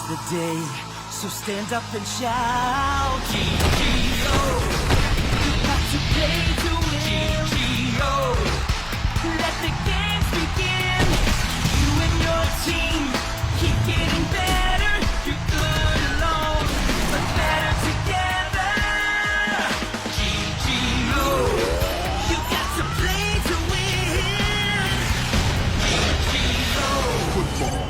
the day, so stand up and shout. GGO, you got to play to win. GGO, let the games begin. You and your team keep getting better. You're good alone, but better together. GGO, you got to play to win. GGO Football.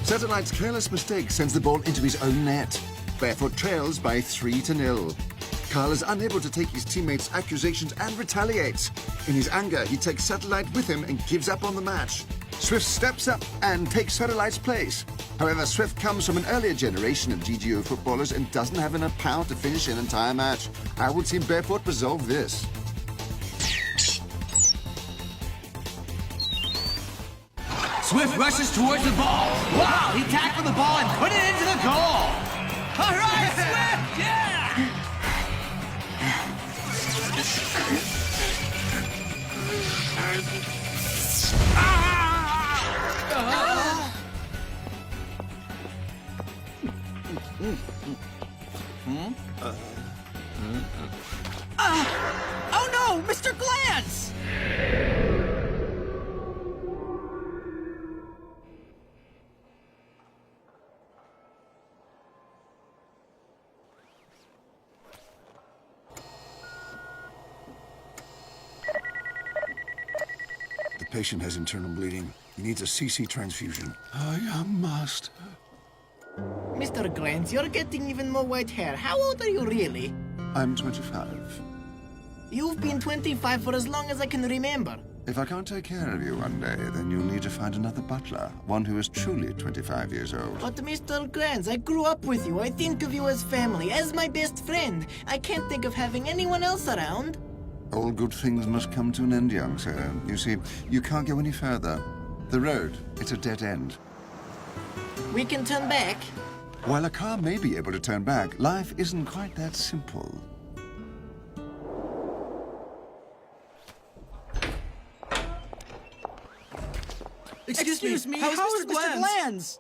Satellite's careless mistake sends the ball into his own net. Barefoot trails by 3-0. Carl is unable to take his teammates' accusations and retaliates. In his anger, he takes Satellite with him and gives up on the match. Swift steps up and takes Satellite's place. However, Swift comes from an earlier generation of GGO footballers and doesn't have enough power to finish an entire match. How will Team Barefoot resolve this? Swift rushes towards the ball. Wow, he tackled the ball and put it into the goal. All right, Swift, yeah! Oh no, Mr. Glance! The patient has internal bleeding. He needs a CC transfusion. Young master. Mr. Grant, you're getting even more white hair. How old are you really? I'm 25. You've been 25 for as long as I can remember. If I can't take care of you one day, then you'll need to find another butler, one who is truly 25 years old. But Mr. Grant, I grew up with you. I think of you as family, as my best friend. I can't think of having anyone else around. All good things must come to an end, young sir. You see, you can't go any further. The road, it's a dead end. We can turn back. While a car may be able to turn back, life isn't quite that simple. Excuse me, how's Mr. Glanz?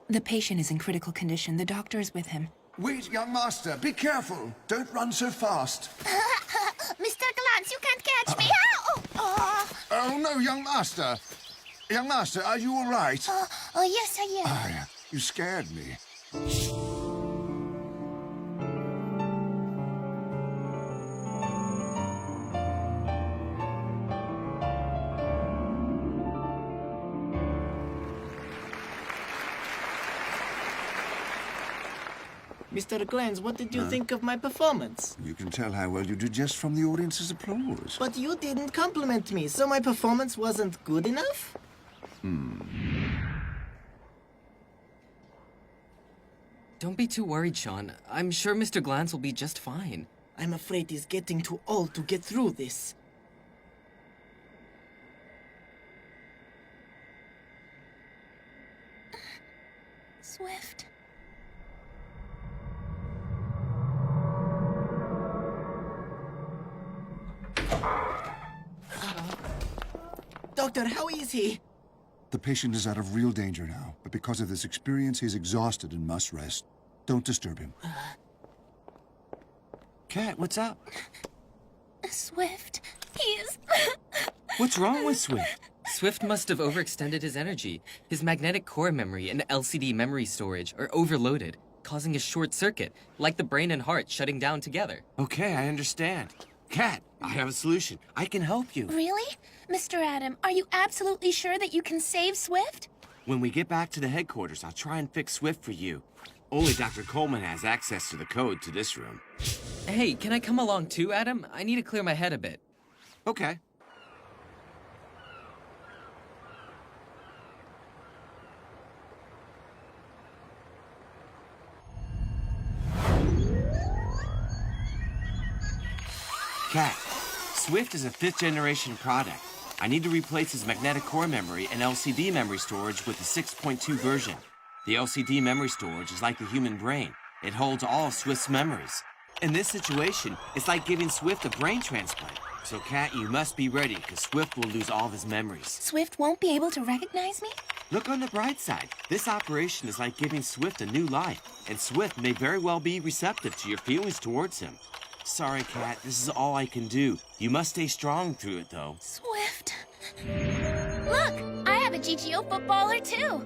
The patient is in critical condition. The doctor is with him. Wait, young master, be careful. Don't run so fast. Mr. Glance, you can't catch me. Oh, no, young master. Young master, are you all right? Oh, yes, I am. You scared me. Mr. Glantz, what did you think of my performance? You can tell how well you did just from the audience's applause. But you didn't compliment me, so my performance wasn't good enough? Don't be too worried, Sean. I'm sure Mr. Glantz will be just fine. I'm afraid he's getting too old to get through this. Swift. Doctor, how is he? The patient is out of real danger now, but because of this experience, he's exhausted and must rest. Don't disturb him. Cat, what's up? Swift. He's... What's wrong with Swift? Swift must have overextended his energy. His magnetic core memory and LCD memory storage are overloaded, causing a short circuit, like the brain and heart shutting down together. Okay, I understand. Cat, I have a solution. I can help you. Really? Mr. Adam, are you absolutely sure that you can save Swift? When we get back to the headquarters, I'll try and fix Swift for you. Only Dr. Coleman has access to the code to this room. Hey, can I come along too, Adam? I need to clear my head a bit. Okay. Cat, Swift is a 5th-generation product. I need to replace his magnetic core memory and LCD memory storage with the 6.2 version. The LCD memory storage is like the human brain. It holds all Swift's memories. In this situation, it's like giving Swift a brain transplant. So, Kat, you must be ready, because Swift will lose all of his memories. Swift won't be able to recognize me? Look on the bright side. This operation is like giving Swift a new life, and Swift may very well be receptive to your feelings towards him. Sorry, Kat, this is all I can do. You must stay strong through it, though. Swift. Look, I have a GGO footballer too.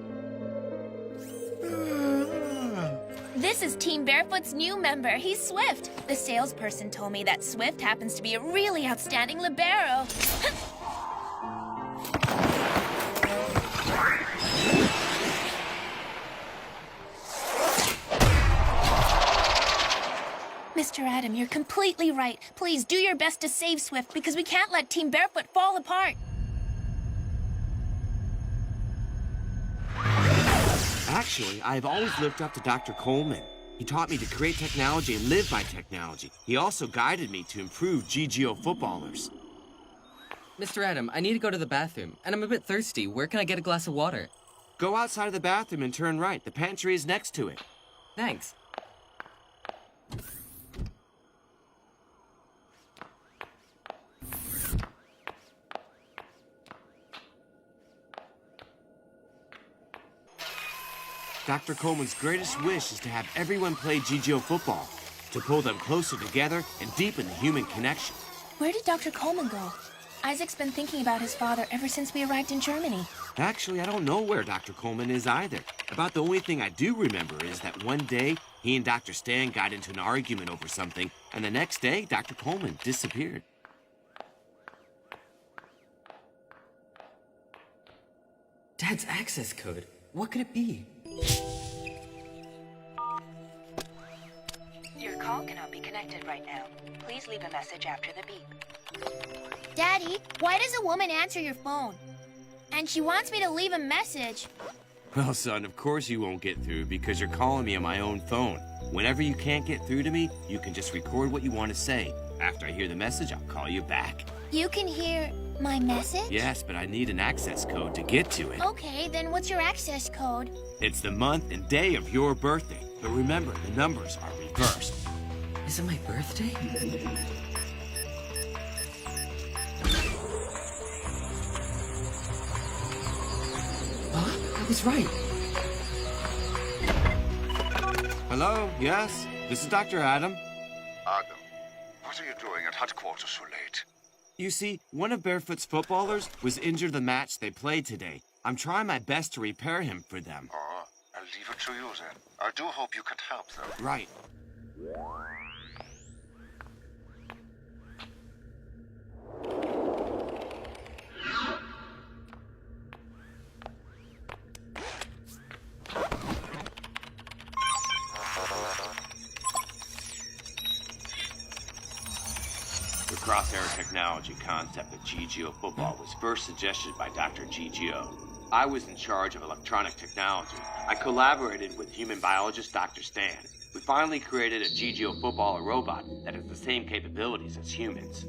This is Team Barefoot's new member. He's Swift. The salesperson told me that Swift happens to be a really outstanding libero. Mr. Adam, you're completely right. Please do your best to save Swift because we can't let Team Barefoot fall apart. Actually, I have always looked up to Dr. Coleman. He taught me to create technology and live by technology. He also guided me to improve GGO footballers. Mr. Adam, I need to go to the bathroom, and I'm a bit thirsty. Where can I get a glass of water? Go outside of the bathroom and turn right. The pantry is next to it. Thanks. Dr. Coleman's greatest wish is to have everyone play GGO football, to pull them closer together and deepen the human connection. Where did Dr. Coleman go? Isaac's been thinking about his father ever since we arrived in Germany. Actually, I don't know where Dr. Coleman is either. About the only thing I do remember is that one day, he and Dr. Stan got into an argument over something, and the next day, Dr. Coleman disappeared. Dad's access code. What could it be? Your call cannot be connected right now. Please leave a message after the beep. Daddy, why does a woman answer your phone? And she wants me to leave a message. Well, son, of course you won't get through because you're calling me on my own phone. Whenever you can't get through to me, you can just record what you want to say. After I hear the message, I'll call you back. You can hear my message? Yes, but I need an access code to get to it. Okay, then what's your access code? It's the month and day of your birthday. But remember, the numbers are reversed. Is it my birthday? I was right. Hello? Yes? This is Dr. Adam. Adam, what are you doing at headquarters so late? You see, one of Barefoot's footballers was injured the match they played today. I'm trying my best to repair him for them. Oh, I'll leave it to you then. I do hope you can help them. Right. The crosshair technology concept of GGO football was first suggested by Dr. GGO. I was in charge of electronic technology. I collaborated with human biologist Dr. Stan. We finally created a GGO footballer robot that has the same capabilities as humans.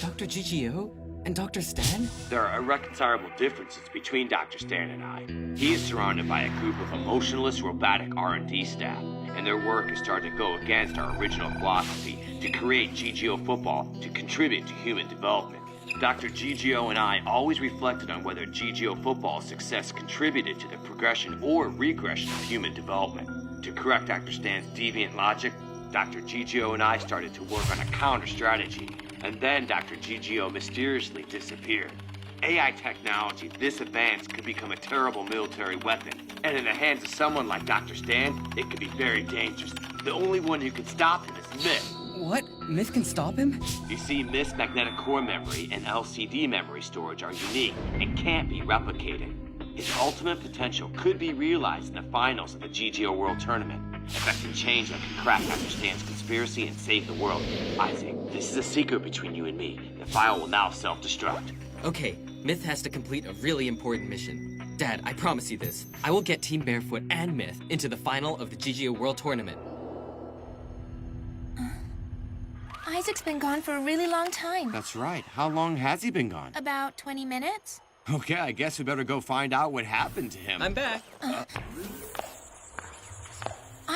Dr. GGO? And Dr. Stan? There are irreconcilable differences between Dr. Stan and I. He is surrounded by a group of emotionless robotic R&D staff, and their work has started to go against our original philosophy to create GGO football to contribute to human development. Dr. GGO and I always reflected on whether GGO football's success contributed to the progression or regression of human development. To correct Dr. Stan's deviant logic, Dr. GGO and I started to work on a counter strategy, and then Dr. GGO mysteriously disappeared. AI technology this advanced could become a terrible military weapon, and in the hands of someone like Dr. Stan, it could be very dangerous. The only one who can stop him is Myth. What? Myth can stop him? You see, Myth's magnetic core memory and LCD memory storage are unique and can't be replicated. His ultimate potential could be realized in the finals of the GGO World Tournament, affecting change that could crack Dr. Stan's conspiracy and save the world. Isaac, this is a secret between you and me. The file will now self-destruct. Okay, Myth has to complete a really important mission. Dad, I promise you this. I will get Team Barefoot and Myth into the final of the GGO World Tournament. Isaac's been gone for a really long time. That's right. How long has he been gone? About 20 minutes? Okay, I guess we better go find out what happened to him. I'm back.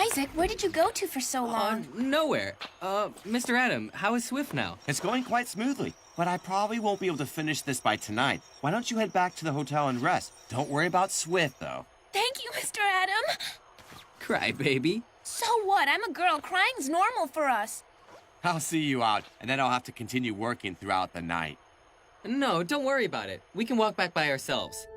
Isaac, where did you go to for so long? Nowhere. Mr. Adam, how is Swift now? It's going quite smoothly, but I probably won't be able to finish this by tonight. Why don't you head back to the hotel and rest? Don't worry about Swift, though. Thank you, Mr. Adam. Cry, baby. So what? I'm a girl. Crying's normal for us. I'll see you out, and then I'll have to continue working throughout the night. No, don't worry about it. We can walk back by ourselves.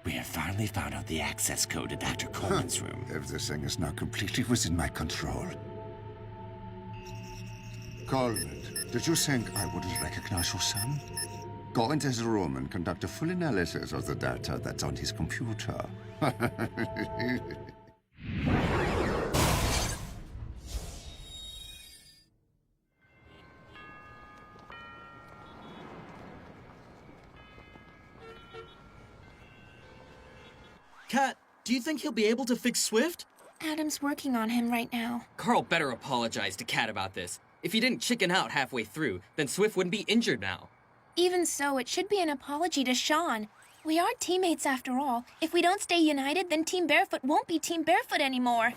We have finally found out the access code to Dr. Coleman's room. Everything is now completely within my control. Coleman, did you think I wouldn't recognize your son? Go into his room and conduct a full analysis of the data that's on his computer. Kat, do you think he'll be able to fix Swift? Adam's working on him right now. Carl better apologize to Kat about this. If he didn't chicken out halfway through, then Swift wouldn't be injured now. Even so, it should be an apology to Sean. We are teammates after all. If we don't stay united, then Team Barefoot won't be Team Barefoot anymore.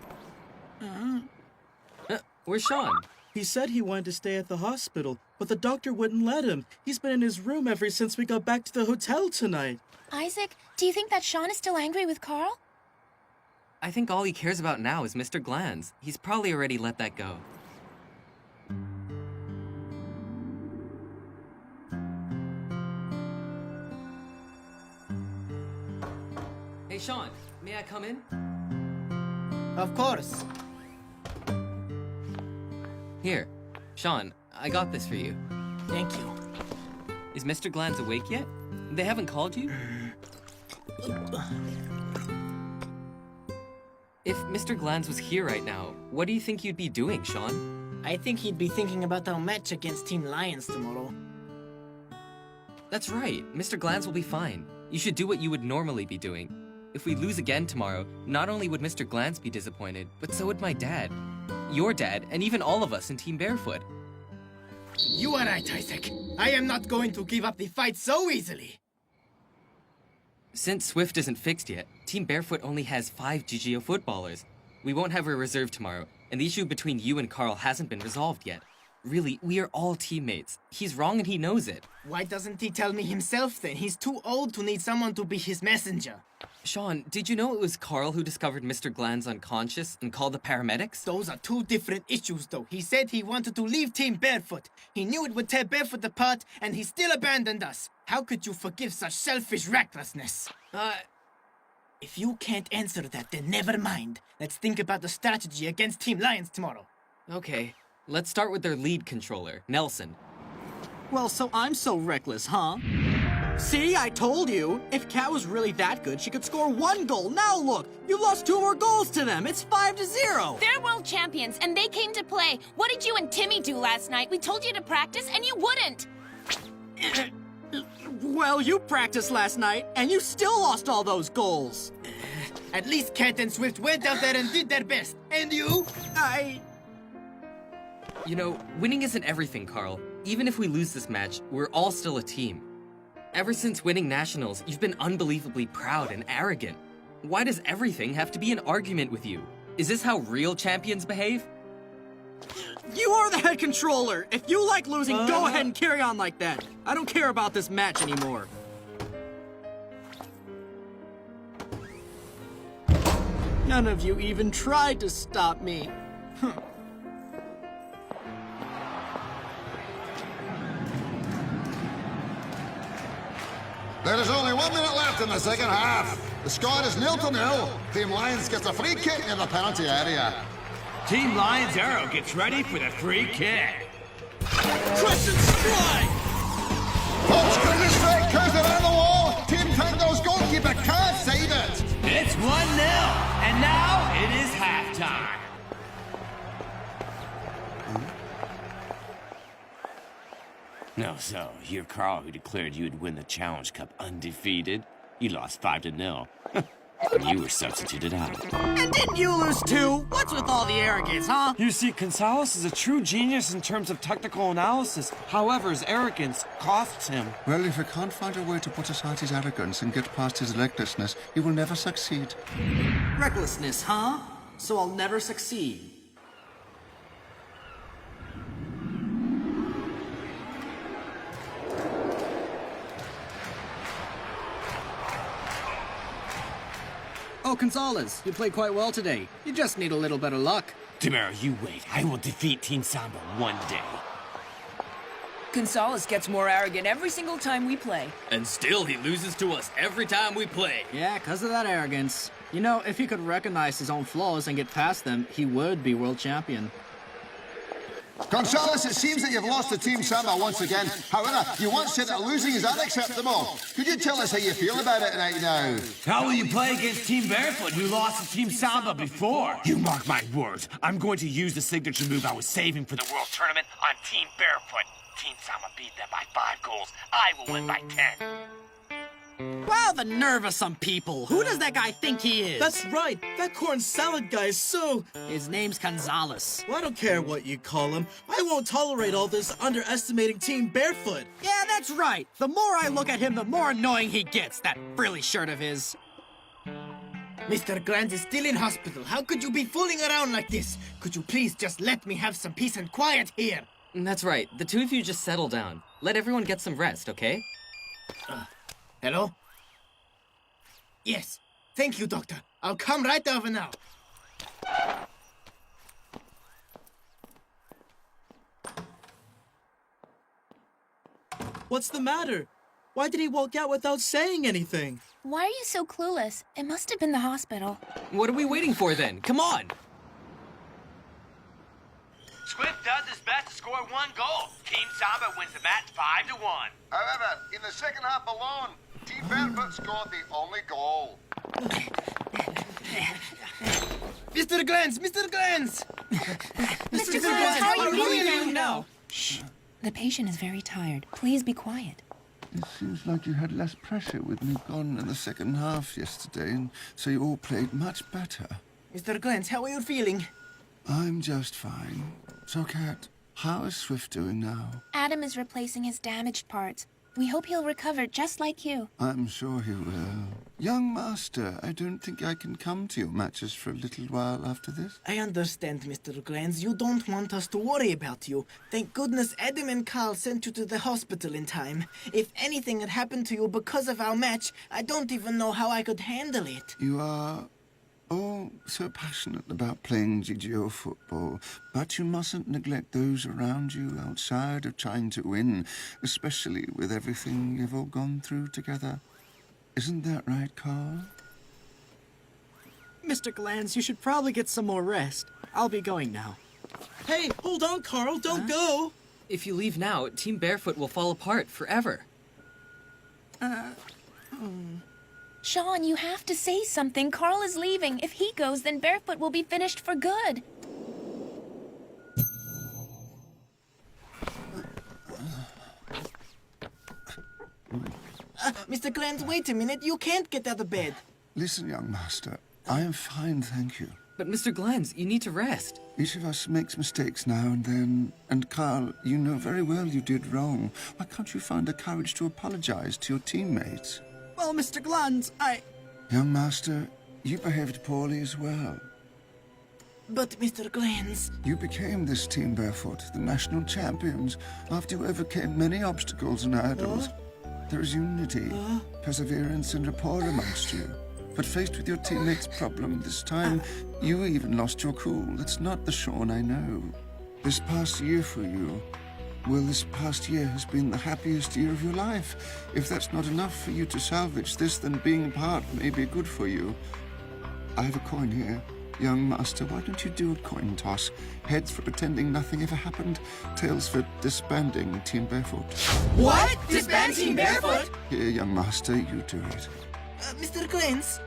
Where's Sean? He said he wanted to stay at the hospital, but the doctor wouldn't let him. He's been in his room ever since we got back to the hotel tonight. Isaac, do you think that Sean is still angry with Carl? I think all he cares about now is Mr. Glanz. He's probably already let that go. Hey, Sean, may I come in? Of course. Here, Sean, I got this for you. Thank you. Is Mr. Glanz awake yet? They haven't called you? If Mr. Glanz was here right now, what do you think you'd be doing, Sean? I think he'd be thinking about our match against Team Lions tomorrow. That's right, Mr. Glanz will be fine. You should do what you would normally be doing. If we lose again tomorrow, not only would Mr. Glanz be disappointed, but so would my dad. Your dad, and even all of us in Team Barefoot. You are right, Isaac. I am not going to give up the fight so easily. Since Swift isn't fixed yet, Team Barefoot only has 5 GGO footballers. We won't have a reserve tomorrow, and the issue between you and Carl hasn't been resolved yet. Really, we are all teammates. He's wrong and he knows it. Why doesn't he tell me himself then? He's too old to need someone to be his messenger. Sean, did you know it was Carl who discovered Mr. Glanz unconscious and called the paramedics? Those are two different issues, though. He said he wanted to leave Team Barefoot. He knew it would tear Barefoot apart, and he still abandoned us. How could you forgive such selfish recklessness? If you can't answer that, then never mind. Let's think about the strategy against Team Lions tomorrow. Okay, let's start with their lead controller, Nelson. Well, so I'm so reckless, huh? See, I told you. If Kat was really that good, she could score 1 goal. Now look, you lost 2 more goals to them. It's 5-0. They're world champions, and they came to play. What did you and Timmy do last night? We told you to practice, and you wouldn't. Well, you practiced last night, and you still lost all those goals. At least Cat and Swift went out there and did their best. And you? You know, winning isn't everything, Carl. Even if we lose this match, we're all still a team. Ever since winning nationals, you've been unbelievably proud and arrogant. Why does everything have to be an argument with you? Is this how real champions behave? You are the head controller. If you like losing, go ahead and carry on like that. I don't care about this match anymore. None of you even tried to stop me. There is only 1 minute left in the second half. The score is 0-0. Team Lions gets a free kick in the penalty area. Team Lions Arrow gets ready for the free kick. Crescent strike! Coach Cruiser strike curves around the wall. Team Tango's goalkeeper can't save it. It's 1-0, and now it is halftime. No, so you're Carl who declared you'd win the Challenge Cup undefeated. You lost 5-0. You were substituted out. And didn't you lose too? What's with all the arrogance, huh? You see, Gonzalez is a true genius in terms of technical analysis. However, his arrogance costs him. Well, if he can't find a way to put aside his arrogance and get past his recklessness, he will never succeed. Recklessness, huh? So I'll never succeed. Oh, Gonzalez, you played quite well today. You just need a little bit of luck. Demero, you wait. I will defeat Team Samba one day. Gonzalez gets more arrogant every single time we play. And still he loses to us every time we play. Yeah, 'cause of that arrogance. You know, if he could recognize his own flaws and get past them, he would be world champion. Gonzalez, it seems that you've lost to Team Samba once again. However, you once said that losing is unacceptable. Could you tell us how you feel about it right now? How will you play against Team Barefoot, who lost to Team Samba before? You mark my words. I'm going to use the signature move I was saving for the World Tournament on Team Barefoot. Team Samba beat them by 5 goals. I will win by 10. Wow, the nerve of some people. Who does that guy think he is? That's right. That corn salad guy is so... His name's Gonzalez. Well, I don't care what you call him. I won't tolerate all this underestimating Team Barefoot. Yeah, that's right. The more I look at him, the more annoying he gets, that frilly shirt of his. Mr. Grant is still in hospital. How could you be fooling around like this? Could you please just let me have some peace and quiet here? That's right. The two of you just settle down. Let everyone get some rest, okay? Hello? Yes. Thank you, Doctor. I'll come right over now. What's the matter? Why did he walk out without saying anything? Why are you so clueless? It must have been the hospital. What are we waiting for then? Come on! Swift does his best to score 1 goal. Team Samba wins the match 5-1. However, in the second half alone, Team Barefoot scored the only goal. Mr. Glantz! Mr. Glantz! Mr. Glantz, how are you feeling now? Shh. The patient is very tired. Please be quiet. It seems like you had less pressure with me gone in the second half yesterday, and so you all played much better. Mr. Glantz, how are you feeling? I'm just fine. So, Kat, how is Swift doing now? Adam is replacing his damaged parts. We hope he'll recover just like you. I'm sure he will. Young Master, I don't think I can come to your matches for a little while after this. I understand, Mr. Glantz. You don't want us to worry about you. Thank goodness Adam and Carl sent you to the hospital in time. If anything had happened to you because of our match, I don't even know how I could handle it. You are all so passionate about playing GGO football, but you mustn't neglect those around you outside of trying to win, especially with everything you've all gone through together. Isn't that right, Carl? Mr. Glantz, you should probably get some more rest. I'll be going now. Hey, hold on, Carl. Don't go. If you leave now, Team Barefoot will fall apart forever. Sean, you have to say something. Carl is leaving. If he goes, then Barefoot will be finished for good. Mr. Glantz, wait a minute. You can't get out of bed. Listen, young master, I am fine, thank you. But Mr. Glantz, you need to rest. Each of us makes mistakes now and then, and Carl, you know very well you did wrong. Why can't you find the courage to apologize to your teammates? Well, Mr. Glantz, Young master, you behaved poorly as well. But, Mr. Glantz... You became this Team Barefoot, the national champions, after you overcame many obstacles and hurdles. There is unity, perseverance, and rapport amongst you. But faced with your teammates' problem this time, you even lost your cool. It's not the Sean I know. This past year for you, well, this past year has been the happiest year of your life. If that's not enough for you to salvage this, then being apart may be good for you. I have a coin here. Young master, why don't you do a coin toss? Heads for pretending nothing ever happened, tails for disbanding Team Barefoot. What? Disband Team Barefoot? Here, young master, you do it. Mr. Glantz?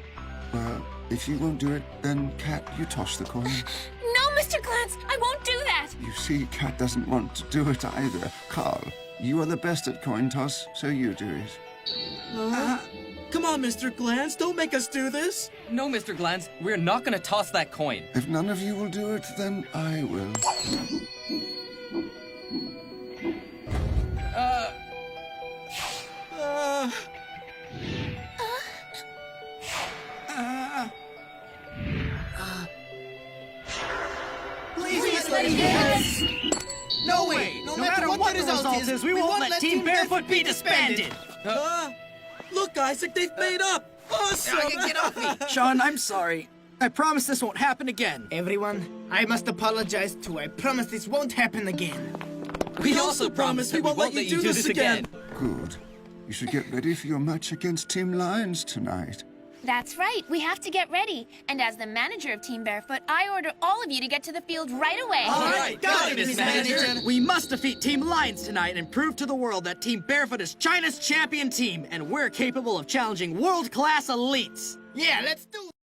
Well, if you won't do it, then Kat, you toss the coin. No, Mr. Glantz, I won't do that. You see, Kat doesn't want to do it either. Carl, you are the best at coin toss, so you do it. Come on, Mr. Glance, don't make us do this. No, Mr. Glantz, we're not gonna toss that coin. If none of you will do it, then I will. Please let him dance! No way! No matter what the result is, we won't let Team Barefoot be disbanded! Look, Isaac, they've made up. Awesome. Get off me! Sean, I'm sorry. I promise this won't happen again. Everyone, I must apologize too. I promise this won't happen again. We also promise we won't let you do this again. Good. You should get ready for your match against Team Lions tonight. That's right, we have to get ready. And as the manager of Team Barefoot, I order all of you to get to the field right away. All right, got it, Miss Manager. We must defeat Team Lions tonight and prove to the world that Team Barefoot is China's champion team, and we're capable of challenging world-class elites. Yeah, let's do it!